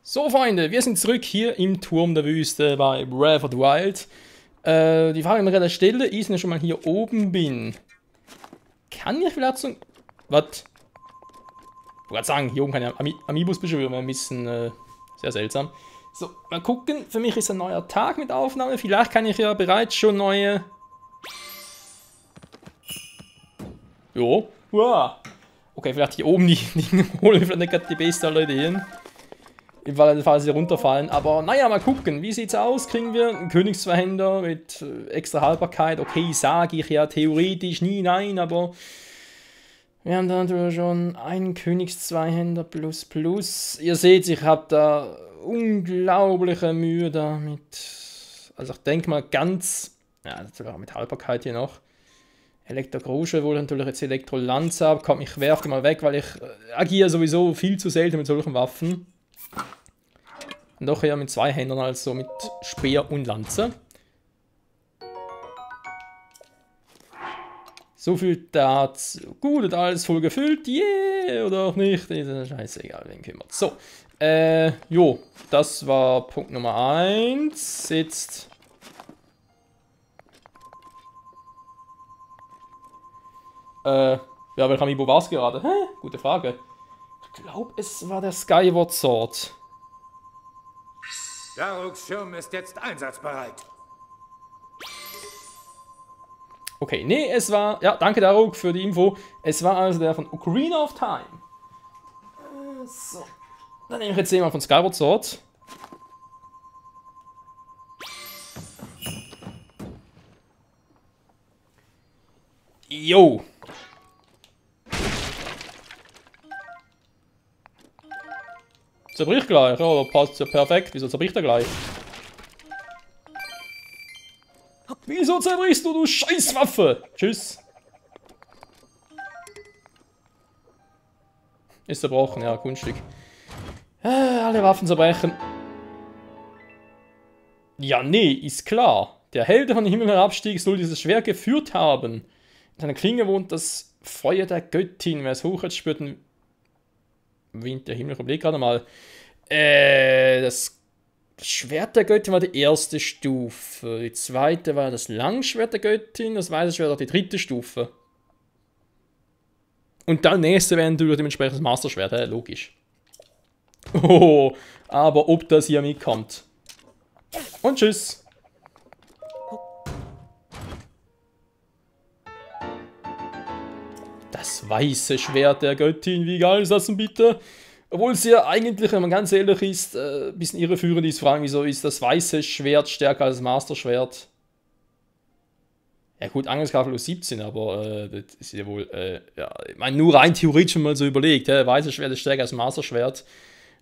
So, Freunde, wir sind zurück hier im Turm der Wüste bei Breath of the Wild. Die Frage an der Stelle ist, wenn ich schon mal hier oben bin, kann ich vielleicht so... Was? Ich wollte sagen, hier oben kann ich Amiibos beschwören, ein bisschen sehr seltsam. So, mal gucken, für mich ist ein neuer Tag mit Aufnahme, vielleicht kann ich ja bereits schon neue... Jo, wow. Okay, vielleicht hier oben die Dinge holen, vielleicht nicht gerade die beste aller Ideen. Falls sie runterfallen. Aber naja, mal gucken. Wie sieht's aus? Kriegen wir einen Königszweihänder mit extra Haltbarkeit? Okay, sage ich ja theoretisch nie nein, aber wir haben da natürlich schon einen Königszweihänder plus plus. Ihr seht, ich habe da unglaubliche Mühe damit. Also ich denke mal ganz... Ja, sogar mit Haltbarkeit hier noch. Elektrogroschel, wo natürlich jetzt Elektrolanze habe. Komm, ich werfe die mal weg, weil ich agiere sowieso viel zu selten mit solchen Waffen. Und doch eher mit zwei Händen, also mit Speer und Lanze. So viel dazu. Gut, und alles voll gefüllt. Yeah, oder auch nicht. Ist scheißegal, wen kümmert. So, jo, das war Punkt Nummer 1. Jetzt... ja, welcher Amiibo war es gerade? Hä? Gute Frage. Ich glaube, es war der Skyward Sword. Daruks Schirm ist jetzt einsatzbereit. Okay, nee, es war... Ja, danke Daruk für die Info. Es war also der von Ocarina of Time. So. Dann nehme ich jetzt den mal von Skyward Sword. Jo. Zerbricht gleich, ja, passt ja perfekt. Wieso zerbricht er gleich? Wieso zerbrichst du Scheißwaffe? Tschüss. Ist zerbrochen, ja, Kunststück. Alle Waffen zerbrechen. Ja, nee, ist klar. Der Held, der von Himmel herabstieg, soll dieses Schwert geführt haben. In seiner Klinge wohnt das Feuer der Göttin. Wer es hoch hat, spürt den Wind der Himmel. Ich überlege gerade mal. Das Schwert der Göttin war die erste Stufe. Die zweite war das Langschwert der Göttin. Das weiße Schwert war die dritte Stufe. Und dann nächste wäre natürlich dementsprechend das Masterschwert. Logisch. Oh, aber ob das hier mitkommt. Und tschüss. Das weiße Schwert der Göttin. Wie geil ist das denn bitte? Obwohl es ja eigentlich, wenn man ganz ehrlich ist, ein bisschen irreführend ist, fragen, wieso ist das weiße Schwert stärker als das Master-Schwert? Ja gut, Angriffskraft plus 17, aber das ist ja wohl, ja, ich meine, nur rein theoretisch mal so überlegt, weißes Schwert ist stärker als Master-Schwert.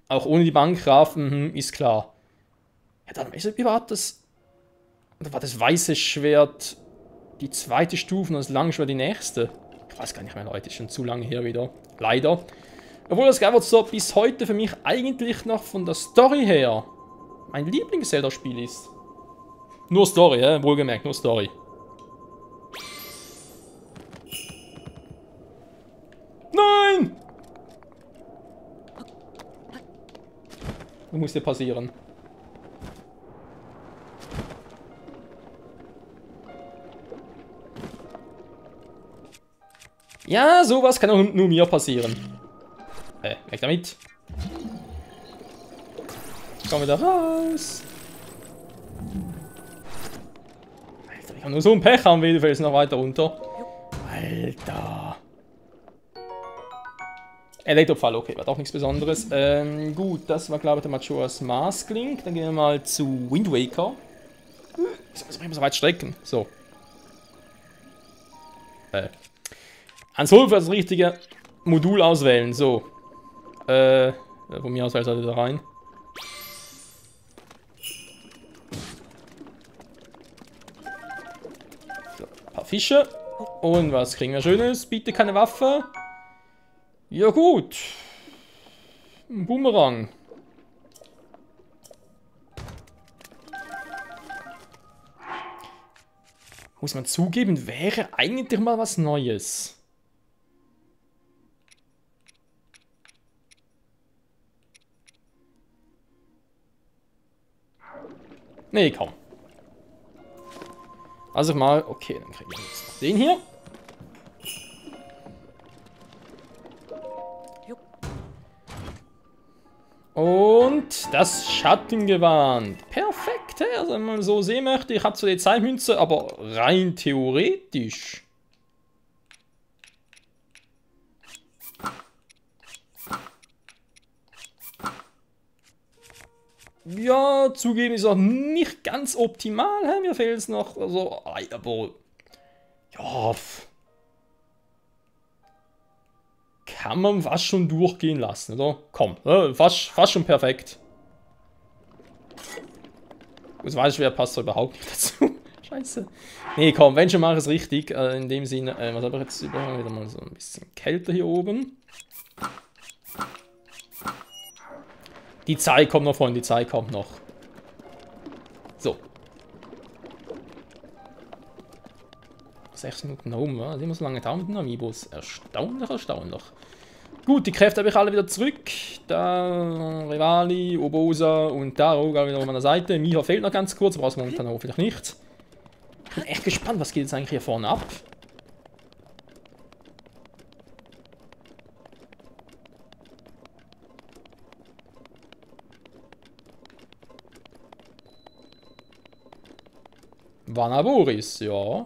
Auch ohne die Bankkraft, ist klar. Ja, dann ist überhaupt das, oder war das weiße Schwert die zweite Stufe und das Langschwert die nächste? Ich weiß gar nicht mehr, Leute, ist schon zu lange her wieder. Leider. Obwohl das Skyward Sword bis heute für mich eigentlich noch von der Story her mein Lieblings-Zelda-Spiel ist. Nur Story, wohlgemerkt, nur Story. Nein! Das muss dir passieren. Ja, sowas kann auch nur mir passieren. Weg damit. Komm wieder raus. Alter, ich kann nur so ein Pech haben, wie du fällst noch weiter runter. Alter. Elektrofall, okay, war doch nichts Besonderes. Gut, das war, glaube ich, der Majora's Mask Link. Dann gehen wir mal zu Wind Waker. Ich muss mich so weit strecken. So. Ans Hof das richtige Modul auswählen. So. Von mir aus wählt er da rein. So, ein paar Fische. Und was kriegen wir Schönes? Bitte keine Waffe. Ja gut. Ein Boomerang. Muss man zugeben, wäre eigentlich mal was Neues. Nee, komm. Also mal, okay, dann kriegen wir jetzt noch den hier. Und das Schattengewand. Perfekt, also wenn man so sehen möchte, ich habe zwar die Zeitmünze, aber rein theoretisch. Ja, zugeben ist auch nicht ganz optimal, hä? Mir fehlt es noch, also, aber, ja, kann man fast schon durchgehen lassen, oder? Komm, fast schon perfekt. Das weiß ich, wer passt da überhaupt nicht dazu. Scheiße. Nee, komm, wenn schon, mache ich es richtig. In dem Sinne, was habe ich jetzt wieder mal so ein bisschen kälter hier oben. Die Zeit kommt noch, Freunde, die Zeit kommt noch. So. 6 Minuten rum, was? Immer so lange dauert mit den Amiibos. Erstaunlich, erstaunlich. Gut, die Kräfte habe ich alle wieder zurück. Da Revali, Obosa und Daroga wieder auf meiner Seite. Miha fehlt noch ganz kurz, brauchst du momentan hoffentlich nicht. Ich bin echt gespannt, was geht jetzt eigentlich hier vorne ab. Vanaboris, ja.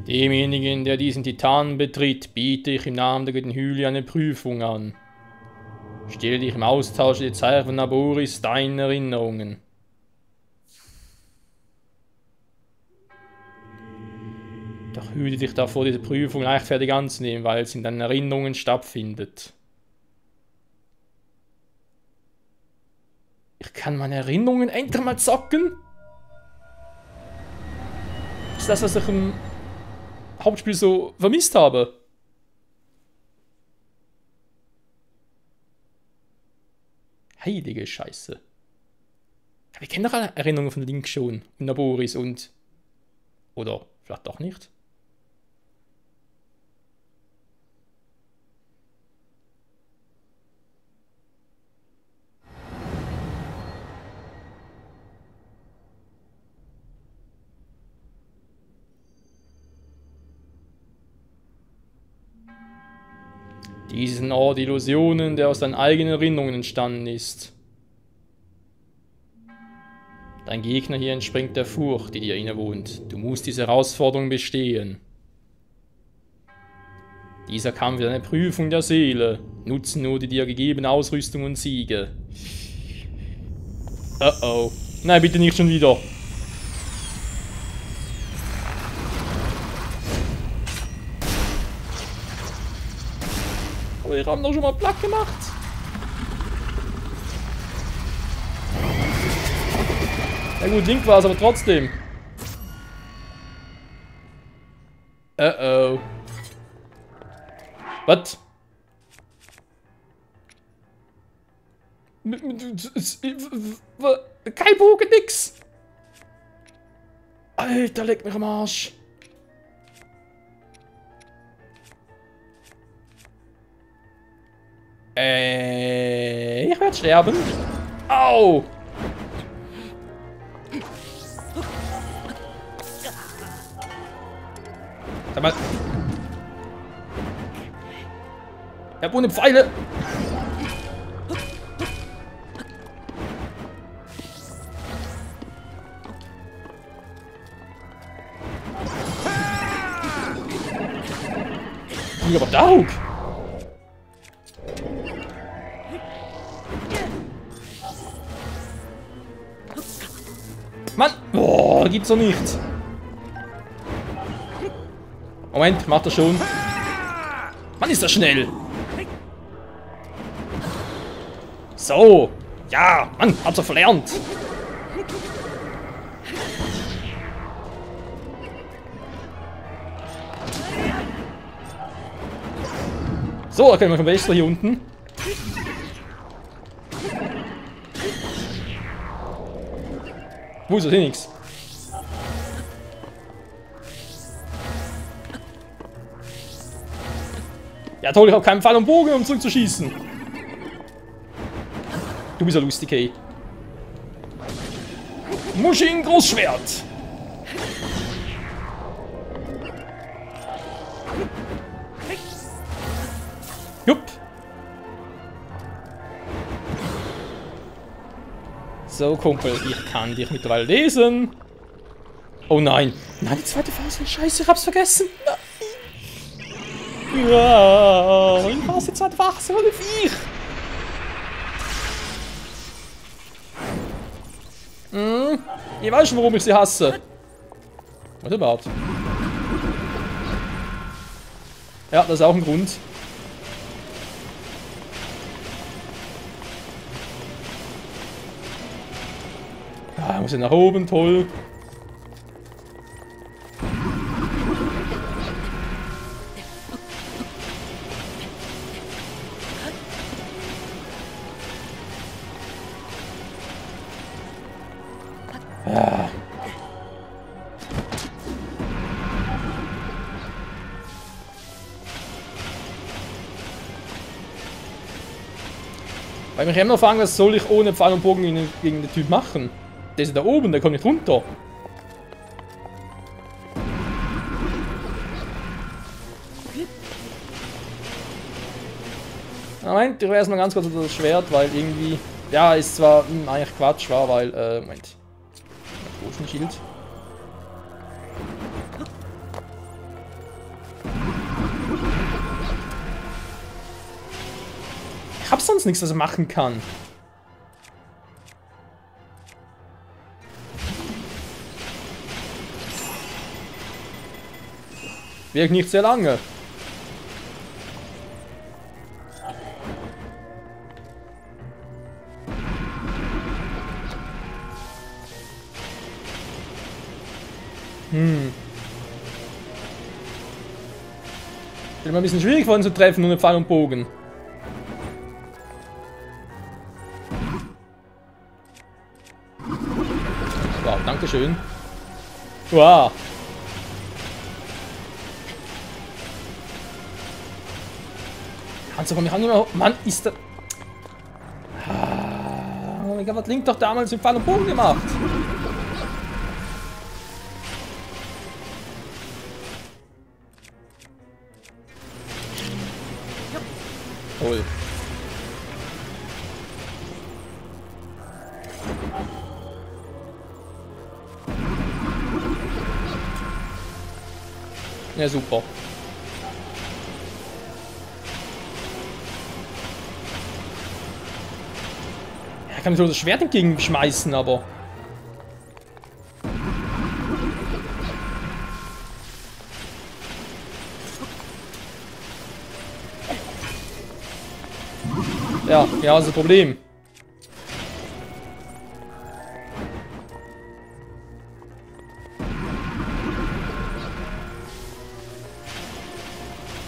Demjenigen, der diesen Titan betritt, biete ich im Namen der guten Hylia eine Prüfung an. Stelle dich im Austausch der Zeichen von Naboris deinen Erinnerungen. Doch hüte dich davor, diese Prüfung leichtfertig anzunehmen, weil es in deinen Erinnerungen stattfindet. Ich kann meine Erinnerungen endlich mal zocken? Ist das, was ich im Hauptspiel so vermisst habe? Heilige Scheiße. Aber wir kennen doch alle Erinnerungen von Link schon. Und Naboris und... Oder vielleicht doch nicht? Diesen Ort Illusionen, der aus deinen eigenen Erinnerungen entstanden ist. Dein Gegner hier entspringt der Furcht, die dir innewohnt. Du musst diese Herausforderung bestehen. Dieser Kampf ist eine Prüfung der Seele. Nutzen nur die dir gegebene Ausrüstung und Siege. Oh. Nein, bitte nicht schon wieder. Aber wir haben doch schon mal platt gemacht. Ja gut, Link war es aber trotzdem. Oh. Was? Kein Bogen, nix. Alter, leck mich am Arsch. Ich werde sterben. Au! Sag mal. Ich hab ohne Pfeile. Aber Daug. Mann! Boah, gibt's doch nicht. Moment, macht er schon. Mann, ist das schnell. So. Ja, Mann, hab's doch verlernt. So, da können wir schon besser hier unten. Wo ist das? Hier nix. Ja toll, ich habe keinen Pfeil und Bogen, um zurückzuschießen. Du bist ja lustig, ey. Muschin Großschwert. Jupp. So, Kumpel, ich kann dich mittlerweile lesen. Oh nein. Nein, die zweite Phase. Scheiße, ich hab's vergessen. Nein. Ja, ich hasse die zweite Phase. Was ein Viech. Ich weiß schon, warum ich sie hasse. Was überhaupt? Ja, das ist auch ein Grund. Ah, muss ich nach oben, toll. Ah. Weil mich immer fragen, was soll ich ohne Pfeil und Bogen gegen den Typ machen? Der ist da oben, der kommt nicht runter. Moment, ich wäre erstmal ganz kurz unter das Schwert, weil irgendwie... Ja, ist zwar eigentlich Quatsch, war, weil... Moment. Wo ist ein Schild? Ich hab sonst nichts, was er machen kann. Wirkt nicht sehr lange. Ist immer ein bisschen schwierig, vorhin zu treffen, ohne Pfeil und Bogen. Wow, dankeschön. Wow. Kannst du von mir an nur... Mann, ist da... Oh mein Gott, was Link doch damals mit Pfeil und Bogen gemacht? Toll. Ja, super. Er kann mir so das Schwert entgegenschmeißen, aber... Ja, ja, das ist ein Problem.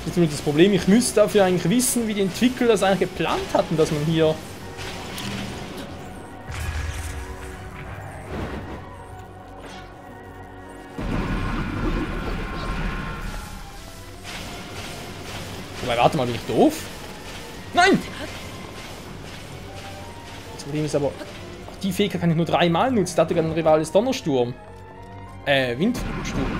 Das ist nur das Problem, ich müsste dafür eigentlich wissen, wie die Entwickler das eigentlich geplant hatten, dass man hier... Wobei, warte mal, bin ich doof? Nein! Das Problem ist aber, die Fähigkeit kann ich nur 3-mal nutzen. Da hatte gerade ein Rival ist Donnersturm. Windsturm.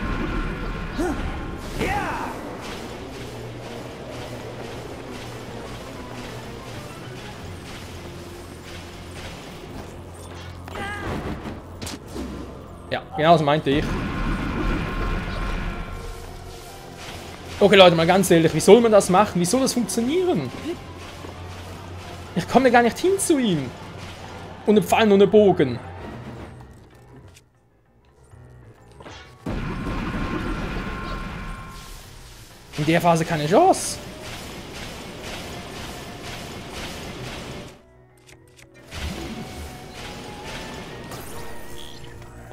Ja, genau das meinte ich. Okay Leute, mal ganz ehrlich, wie soll man das machen? Wie soll das funktionieren? Ich komme gar nicht hin zu ihm. Ohne Pfeil, ohne Bogen. In der Phase keine Chance.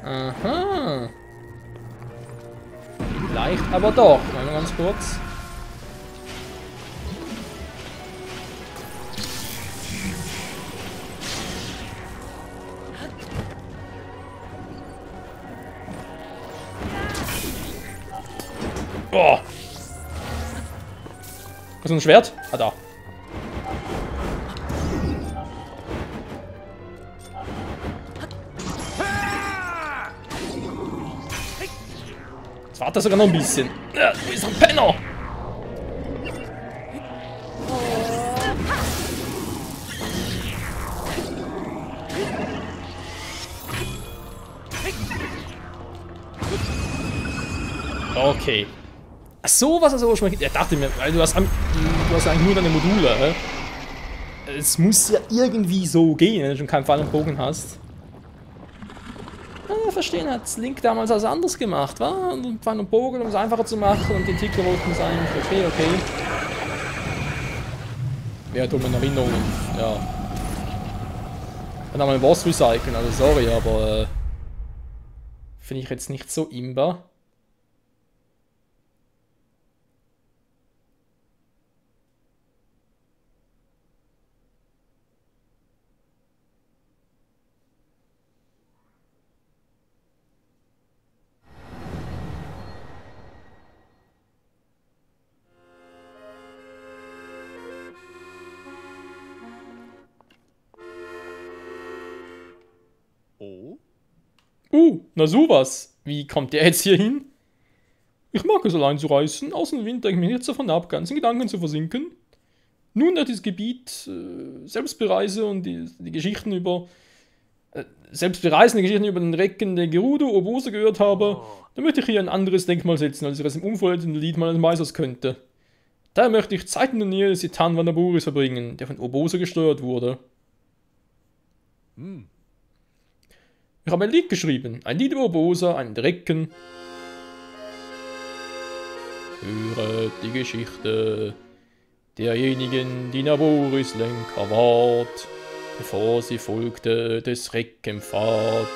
Aha. Leicht, aber doch. Mal ganz kurz. Oh. Hast du ein Schwert? Ah, da. Jetzt warte sogar noch ein bisschen. Ja, du bist ein Penner. Okay. Ach so, was also ursprünglich. Ich dachte mir, weil du hast eigentlich nur deine Module, hä? Es muss ja irgendwie so gehen, wenn du schon keinen Pfeil und Bogen hast. Ja, verstehen, hat Link damals also anders gemacht, wa? Und Pfeil und Bogen, um es einfacher zu machen und die Ticker wollten es eigentlich. Okay. Mehr dummen Erinnerungen, ja. Dann haben wir einen Boss recyceln, also sorry, aber finde ich jetzt nicht so imba. Oh? Na sowas. Wie kommt der jetzt hier hin? Ich mag es allein zu reisen, außer im Winter hängt mir nichts davon ab, ganz in Gedanken zu versinken. Nun, da ich das Gebiet selbst bereise und die Geschichten über selbstbereisende Geschichten über den Recken der Gerudo Urbosa gehört habe, dann möchte ich hier ein anderes Denkmal setzen, als ich es im umvollendeten Lied meines Meisters könnte. Daher möchte ich Zeit in der Nähe des Titan Vanaboris verbringen, der von Urbosa gesteuert wurde. Ich habe ein Lied geschrieben, ein Lied über Urbosa, einen Recken. Höre die Geschichte derjenigen, die Naboris Lenker ward, bevor sie folgte des Reckenpfad.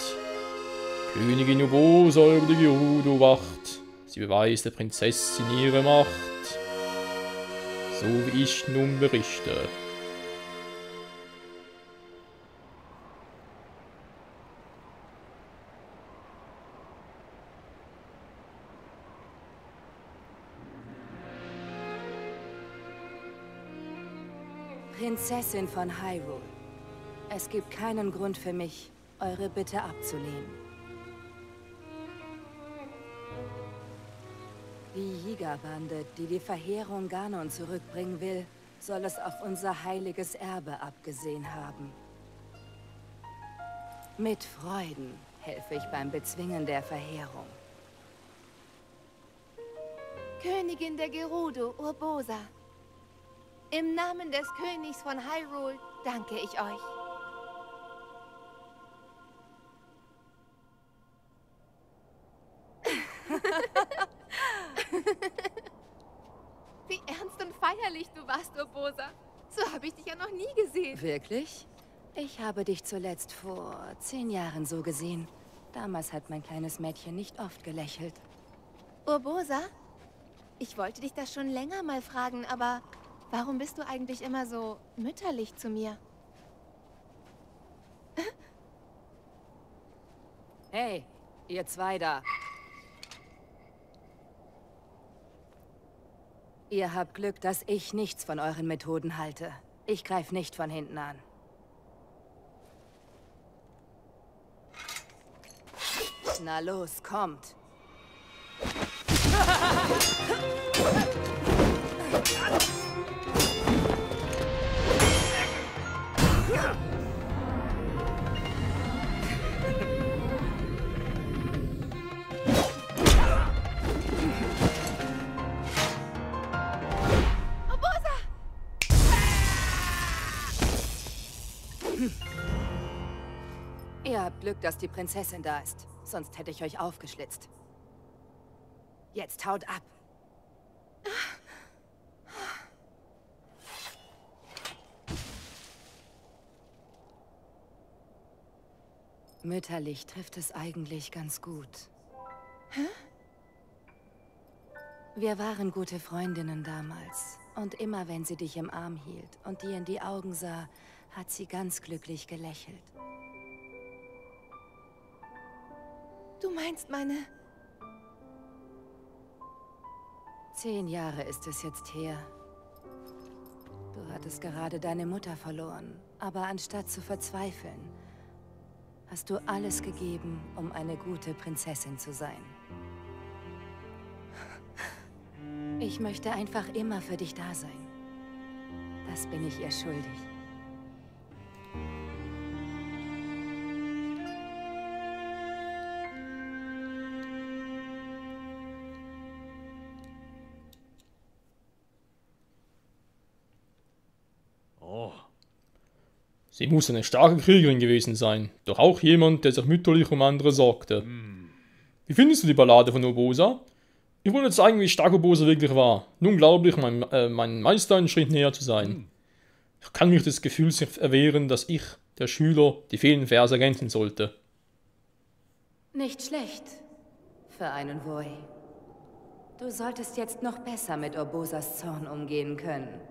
Königin Urbosa über die Gerudo wacht, sie beweist der Prinzessin ihre Macht, so wie ich nun berichte. Prinzessin von Hyrule. Es gibt keinen Grund für mich, eure Bitte abzulehnen. Die Yiga-Bande, die die Verheerung Ganon zurückbringen will, soll es auf unser heiliges Erbe abgesehen haben. Mit Freuden helfe ich beim Bezwingen der Verheerung. Königin der Gerudo, Urbosa. Im Namen des Königs von Hyrule danke ich euch. Wie ernst und feierlich du warst, Urbosa. So habe ich dich ja noch nie gesehen. Wirklich? Ich habe dich zuletzt vor 10 Jahren so gesehen. Damals hat mein kleines Mädchen nicht oft gelächelt. Urbosa? Ich wollte dich das schon länger mal fragen, aber warum bist du eigentlich immer so mütterlich zu mir? Hey, ihr zwei da. Ihr habt Glück, dass ich nichts von euren Methoden halte. Ich greife nicht von hinten an. Na los, kommt. Ihr habt Glück, dass die Prinzessin da ist. Sonst hätte ich euch aufgeschlitzt. Jetzt haut ab. Mütterlich trifft es eigentlich ganz gut. Hä? Wir waren gute Freundinnen damals. Und immer wenn sie dich im Arm hielt und dir in die Augen sah, hat sie ganz glücklich gelächelt. Du meinst meine 10 Jahre ist es jetzt her. Du hattest gerade deine Mutter verloren, aber anstatt zu verzweifeln, hast du alles gegeben, um eine gute Prinzessin zu sein. Ich möchte einfach immer für dich da sein. Das bin ich ihr schuldig. Sie muss eine starke Kriegerin gewesen sein, doch auch jemand, der sich mütterlich um andere sorgte. Wie findest du die Ballade von Urbosa? Ich wollte zeigen, wie stark Urbosa wirklich war. Nun unglaublich, mein Meister einen Schritt näher zu sein. Ich kann mich des Gefühls nicht erwehren, dass ich, der Schüler, die fehlenden Verse ergänzen sollte. Nicht schlecht für einen Woi. Du solltest jetzt noch besser mit Urbosas Zorn umgehen können.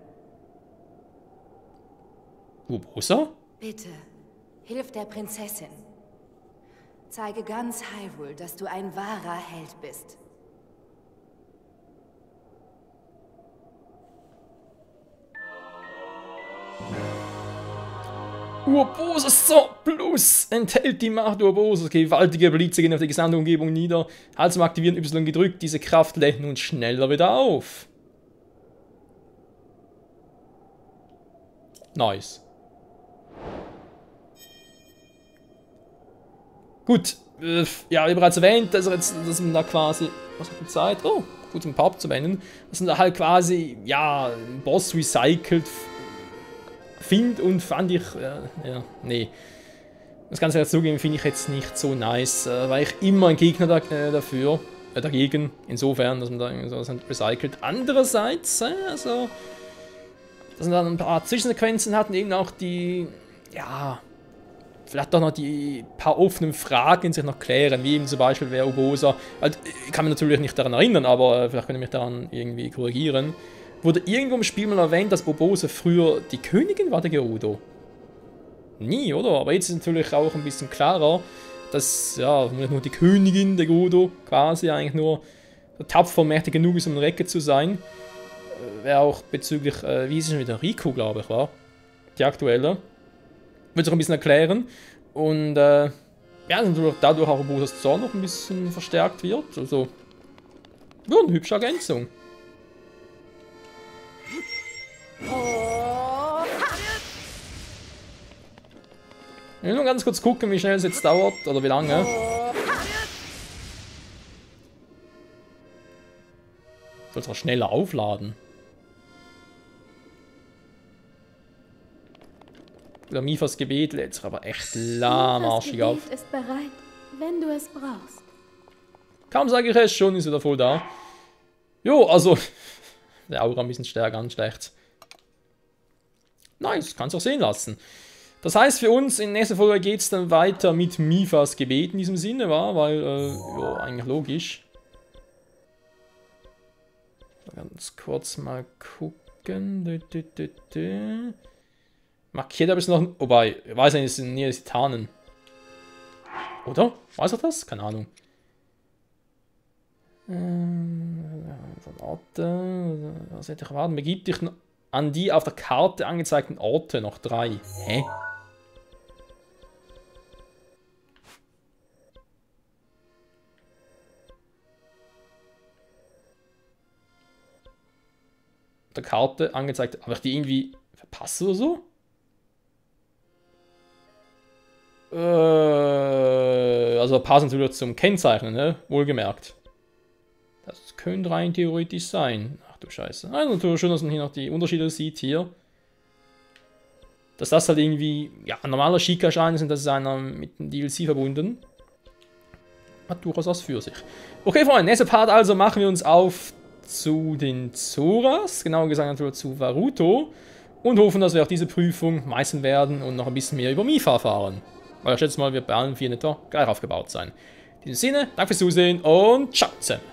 Urbosa? Bitte, hilf der Prinzessin. Zeige ganz Hyrule, dass du ein wahrer Held bist. Urbosas Zorn Plus enthält die Macht Urbosas. Gewaltige Blitze gehen auf die gesamte Umgebung nieder. Als zum Aktivieren Y gedrückt, diese Kraft lädt nun schneller wieder auf. Nice. Gut, ja, wie bereits erwähnt, dass man da quasi, was hat die Zeit? Oh, gut, um ein paar abzuwenden, dass man da halt quasi, ja, Boss recycelt findet und fand ich, ja, nee. Das Ganze jetzt zugeben, finde ich jetzt nicht so nice, weil ich immer ein Gegner dagegen, insofern, dass man da irgendwie sowas recycelt. Andererseits, also, dass man dann ein paar Zwischensequenzen hat und eben auch die, ja, vielleicht doch noch die paar offenen Fragen sich noch klären, wie eben zum Beispiel wer Urbosa, halt, ich kann mich natürlich nicht daran erinnern, aber vielleicht kann ich mich daran irgendwie korrigieren. Wurde irgendwo im Spiel mal erwähnt, dass Urbosa früher die Königin war, der Gerudo? Nie, oder? Aber jetzt ist natürlich auch ein bisschen klarer, dass, ja, nicht nur die Königin, der Gerudo, quasi eigentlich nur tapfer mächtig genug ist, um eine Recke zu sein. Wäre auch bezüglich, wie ist es schon wieder, Riku, glaube ich, war die aktuelle. Wird sich ein bisschen erklären. Und ja, natürlich dadurch auch Urbosas Zorn noch ein bisschen verstärkt wird. Also, ja, eine hübsche Ergänzung. Ich will nur ganz kurz gucken, wie schnell es jetzt dauert oder wie lange. Ich soll es auch schneller aufladen. Der Mifas Gebet lädt sich aber echt lahmarschig auf. Mifas Gebet ist bereit, wenn du es brauchst. Kaum sage ich es, schon ist er voll da. Jo, also, der Aura ein bisschen stärker anschlägt. Nice, kannst auch sehen lassen. Das heißt für uns, in nächster Folge geht es dann weiter mit Mifas Gebet in diesem Sinne, war, weil, ja, eigentlich logisch. Ganz kurz mal gucken. Markiert habe ich es noch. Wobei, ich weiß nicht, es sind nie Titanen. Oder? Weiß er das? Keine Ahnung. Von Orte. Was hätte ich erwarten? Begib dich an die auf der Karte angezeigten Orte noch 3. Hä? Auf der Karte angezeigt. Habe ich die irgendwie verpasst oder so? Also passen natürlich zum Kennzeichnen, ne? Wohlgemerkt. Das könnte rein theoretisch sein. Ach du Scheiße. Also natürlich schön, dass man hier noch die Unterschiede sieht hier. Dass das halt irgendwie, ja, ein normaler Sheikah-Schein ist und das ist einer mit dem DLC verbunden. Hat durchaus was für sich. Okay, Freunde, nächster Part also machen wir uns auf zu den Zoras, genauer gesagt natürlich zu Varuto. Und hoffen, dass wir auch diese Prüfung meistern werden und noch ein bisschen mehr über Mipha erfahren. Weil ich schätze mal, wir bei allen 4 etwa gleich aufgebaut sein. In diesem Sinne, danke fürs Zusehen und ciao zusammen.